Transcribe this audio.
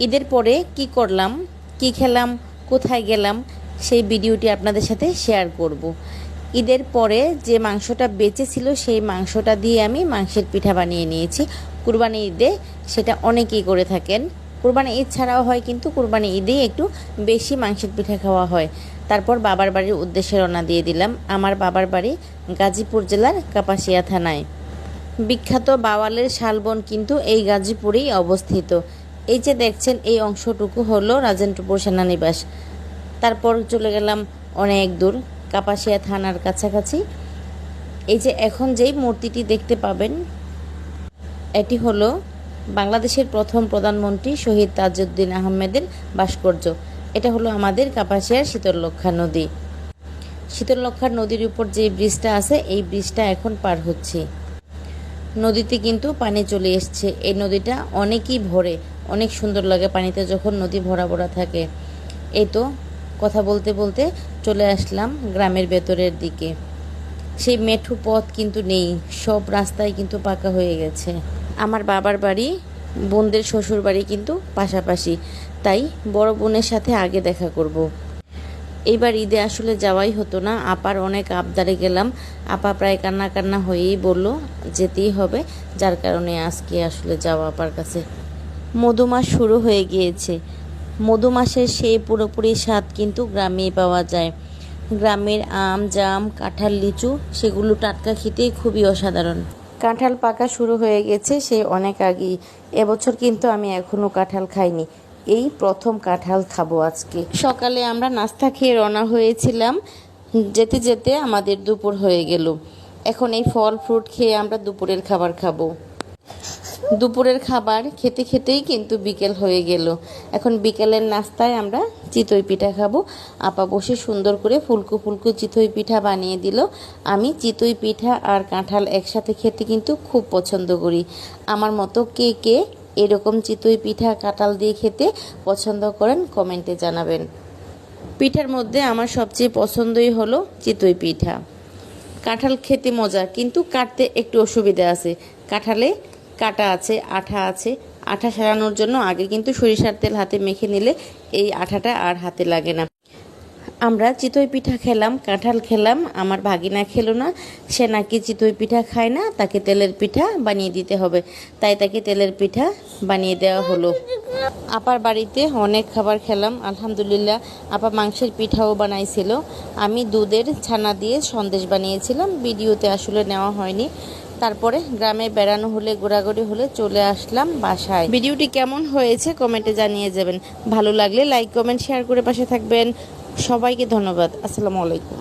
ঈদের পরে কি করলাম, কি খেলাম, কোথায় গেলাম সেই ভিডিওটি আপনাদের সাথে শেয়ার করব। ঈদের পরে যে মাংসটা বেঁচে ছিল সেই মাংসটা দিয়ে আমি মাংসের পিঠা বানিয়ে নিয়েছি। কুরবানি ঈদে সেটা অনেকেই করে থাকেন। কুরবানি ঈদ ছাড়াও হয়, কিন্তু কুরবানি ঈদেই একটু বেশি মাংসের পিঠা খাওয়া হয়। তারপর বাবার বাড়ির উদ্দেশ্যে রওনা দিয়ে দিলাম। আমার বাবার বাড়ি গাজীপুর জেলার কাপাসিয়া থানায়। বিখ্যাত বাওয়ালের শালবন কিন্তু এই গাজীপুরেই অবস্থিত। এই যে দেখছেন এই অংশটুকু হলো রাজেন্দ্রপুর সেনানিবাস। তারপর চলে গেলাম অনেক দূর, কাপাসিয়া থানার কাছাকাছি। এই যে এখন যেই মূর্তিটি দেখতে পাবেন, এটি হলো বাংলাদেশের প্রথম প্রধানমন্ত্রী শহীদ তাজউদ্দিন আহমেদের ভাস্কর্য। এটা হলো আমাদের কাপাসিয়ার শীতললক্ষা নদী। শীতললক্ষা নদীর উপর যে ব্রিজটা আছে, এই ব্রিজটা এখন পার হচ্ছে। নদীতে কিন্তু পানি চলে এসছে। এই নদীটা অনেকই ভরে, অনেক সুন্দর লাগে পানিতে যখন নদী ভরা ভরা থাকে। এই তো কথা বলতে বলতে চলে আসলাম গ্রামের ভেতরের দিকে। সেই মেঠো পথ কিন্তু নেই, সব রাস্তায় কিন্তু পাকা হয়ে গেছে। আমার বাবার বাড়ি, বোনদের শ্বশুর বাড়ি কিন্তু পাশাপাশি, তাই বড় বোনের সাথে আগে দেখা করব। এইবার ঈদে আসলে যাওয়াই হতো না, আপার অনেক আবদারে গেলাম। আপা প্রায় কান্না কান্না হয়েই বলল যেতেই হবে, যার কারণে আজকে আসলে যাওয়া আপার কাছে। মধুমাস শুরু হয়ে গিয়েছে। মধুমাসের সেই পুরোপুরি স্বাদ কিন্তু গ্রামেই পাওয়া যায়। গ্রামের আম, জাম, কাঁঠাল, লিচু সেগুলো টাটকা খেতেই খুবই অসাধারণ। কাঁঠাল পাকা শুরু হয়ে গেছে সেই অনেক আগেই। এবছর কিন্তু আমি এখনও কাঁঠাল খাইনি, এই প্রথম কাঁঠাল খাবো আজকে। সকালে আমরা নাস্তা খেয়ে রওনা হয়েছিলাম, যেতে যেতে আমাদের দুপুর হয়ে গেল। এখন এই ফল ফ্রুট খেয়ে আমরা দুপুরের খাবার খাবো। দুপুরের খাবার খেতে খেতেই কিন্তু বিকেল হয়ে গেল। এখন বিকেলের নাস্তায় আমরা চিতই পিঠা খাবো। আপা বসে সুন্দর করে ফুলকো ফুলকো চিতই পিঠা বানিয়ে দিল। আমি চিতই পিঠা আর কাঁঠাল একসাথে খেতে কিন্তু খুব পছন্দ করি। আমার মতো কে কে এরকম চিতই পিঠা কাঁঠাল দিয়ে খেতে পছন্দ করেন কমেন্টে জানাবেন। পিঠার মধ্যে আমার সবচেয়ে পছন্দই হলো চিতই পিঠা। কাঁঠাল খেতে মজা, কিন্তু কাটতে একটু অসুবিধা আছে। কাঁঠালে কাটা আছে, আঠা আছে। আঠা সারানোর জন্য আগে কিন্তু সরিষার তেল হাতে মেখে নিলে এই আঠাটা আর হাতে লাগে না। আমরা চিতই পিঠা খেলাম, কাঁঠাল খেলাম, আমার ভাগিনা খেলো না। সে নাকি চিতই পিঠা খায় না, তাকে তেলের পিঠা বানিয়ে দিতে হবে, তাই তাকে তেলের পিঠা বানিয়ে দেওয়া হলো। আপার বাড়িতে অনেক খাবার খেলাম আলহামদুলিল্লাহ। আপা মাংসের পিঠাও বানাইছিল। আমি দুধের ছানা দিয়ে সন্দেশ বানিয়েছিলাম, ভিডিওতে আসলে নেওয়া হয়নি। তারপরে গ্রামে বেড়ানো হলে, ঘোরাঘুরি হলে চলে আসলাম বাসায়। ভিডিওটি কেমন হয়েছে কমেন্টে জানিয়ে যাবেন। ভালো লাগলে লাইক কমেন্ট শেয়ার করে পাশে থাকবেন। সবাইকে ধন্যবাদ। আসসালামু আলাইকুম।